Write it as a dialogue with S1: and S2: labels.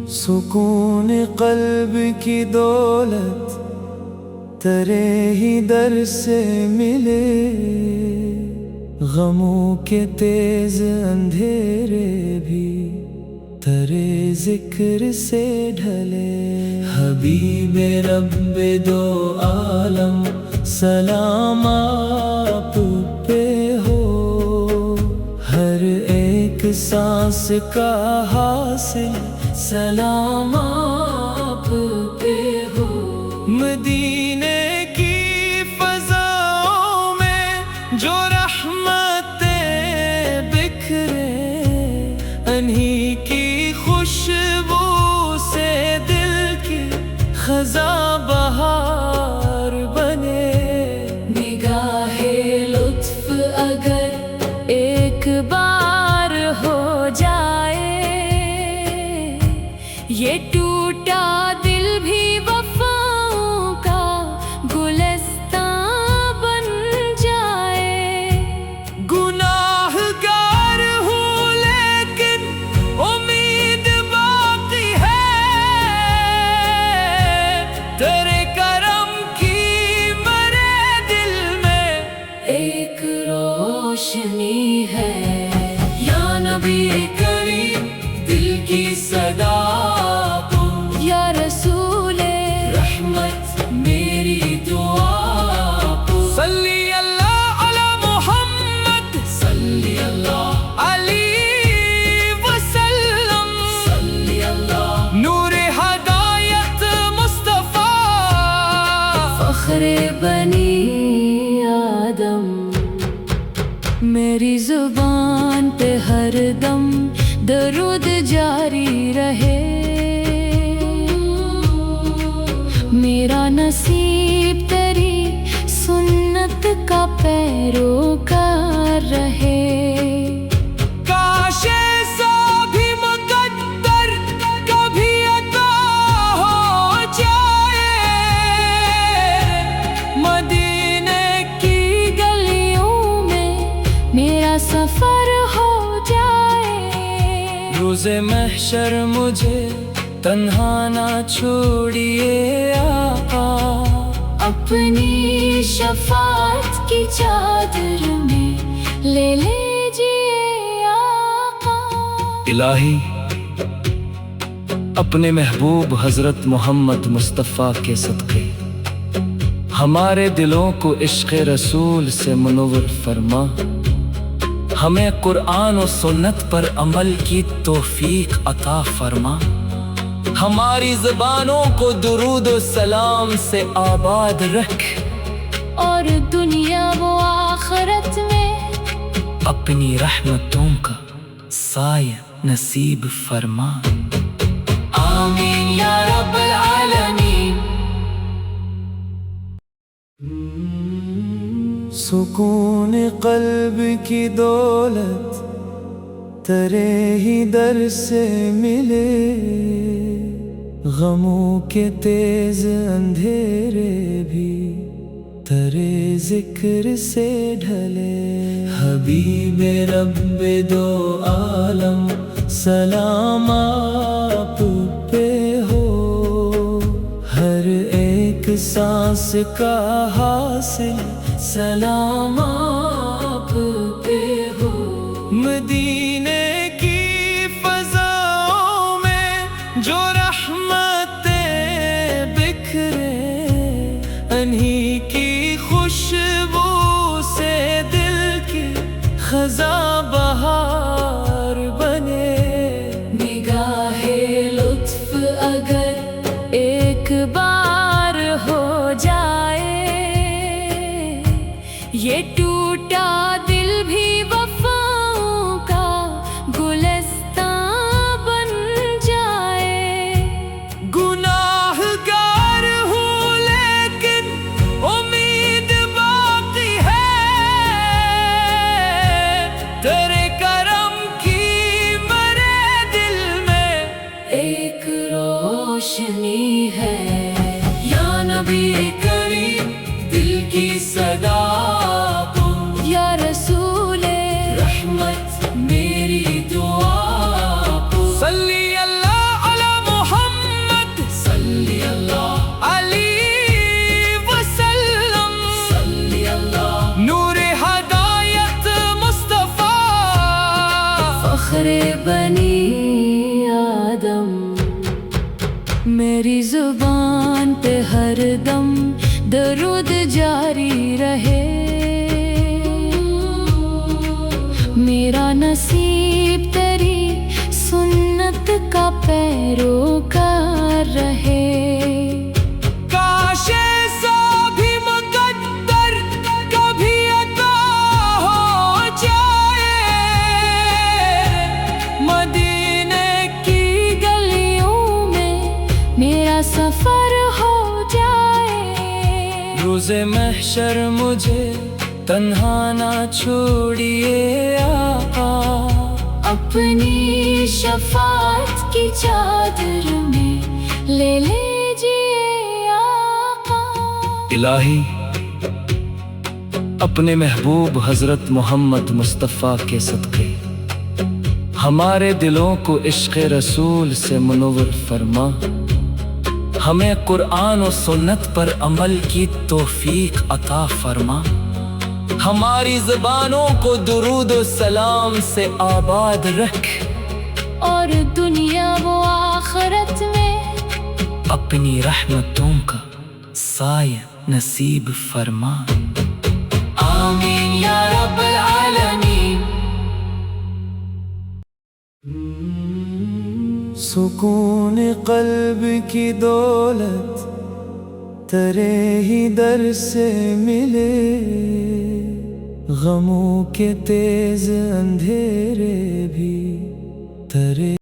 S1: سکون قلب کی دولت تیرے ہی در سے ملے، غموں کے تیز اندھیرے بھی تیرے ذکر سے ڈھلے۔ حبیب رب دو عالم سلام آپ پہ ہو، ہر ایک سانس کا حاصل سلام آپ پہ ہو۔ مدینے کی فضاؤں میں جو رحمتیں بکھرے، انہی کی خوشبو سے دل کی خزاں بہار بنے۔ نگاہ لطف اگر ایک بار ہو جائے، یہ ٹوٹا دل بھی وفاؤں کا گلستان بن جائے۔ گناہ گار ہوں لیکن امید باقی ہے، تیرے کرم کی مرے دل میں ایک روشنی ہے۔ یا نبی کریم دل کی صدا، یا رسول رحمت میری دعا، صلی اللہ علی محمد، صلی اللہ علیہ وسلم، صلی اللہ نور ہدایت مصطفیٰ، فخر بنی آدم۔ میری زبان پہ ہر دم درود جاری رہے، میرا نصیب تیری سنت کا پیروکار رہے۔ کاش ایسا بھی مقدر کبھی عطا ہو جائے، مدینے کی گلیوں میں میرا سفر ہو جائے۔ روز محشر مجھے تنہا نہ چھوڑیے آقا، اپنی شفاعت کی چادر میں لے لیجیے آقا۔
S2: الہی اپنے محبوب حضرت محمد مصطفیٰ کے صدقے ہمارے دلوں کو عشق رسول سے منور فرما، ہمیں قرآن و سنت پر عمل کی توفیق عطا فرما، ہماری زبانوں کو درود و سلام سے آباد رکھ،
S3: اور دنیا و آخرت میں
S2: اپنی رحمتوں کا سایہ نصیب فرما۔
S1: آمین یا رب العالمین۔ سکون قلب کی دولت تیرے ہی در سے ملے، غموں کے تیز اندھیرے بھی تیرے ذکر سے ڈھلے۔ حبیب رب دو عالم سلام آپ پہ ہو، ہر ایک سانس کا حاصل سلام آپ پہ ہو۔ مدینے کی فضاؤں میں جو رحمتیں بکھرے، انہی کی خوشبو سے دل کی خزاں بہار بنے۔ نگاہ لطف اگر ایک بار ہو جائے، یہ ٹوٹا دل بھی وفاؤں کا گلستان بن جائے۔ گناہ گار ہوں لیکن امید باقی ہے، تیرے کرم کی مرے دل میں ایک روشنی ہے۔ یا نبی کریم دل کی صدا، بنی آدم میری زبان پہ ہر دم درود جاری رہے میرا نصیب تیری سنت کا پیروکار رہے
S2: کاش ایسا بھی مقدر کبھی عطا ہو جائے
S1: مدینے کی گلیوں میں میرا سفر ہو جائے
S2: روز محشر مجھے تنہا نہ چھوڑیے آقا
S1: اپنی شفاعت کی چادر میں لے لیجیے آقا
S2: الہی اپنے محبوب حضرت محمد مصطفیٰ کے صدقے ہمارے دلوں کو عشق رسول سے منور فرما ہمیں قرآن و سنت پر عمل کی توفیق عطا فرما ہماری زبانوں کو درود و سلام سے آباد رکھ
S1: اور دنیا و آخرت میں
S2: اپنی رحمتوں کا سایہ نصیب فرما
S1: آمین یا رب العالمین
S2: سکون قلب کی دولت تیرے ہی در سے ملے غموں کے تیز اندھیرے بھی تیرے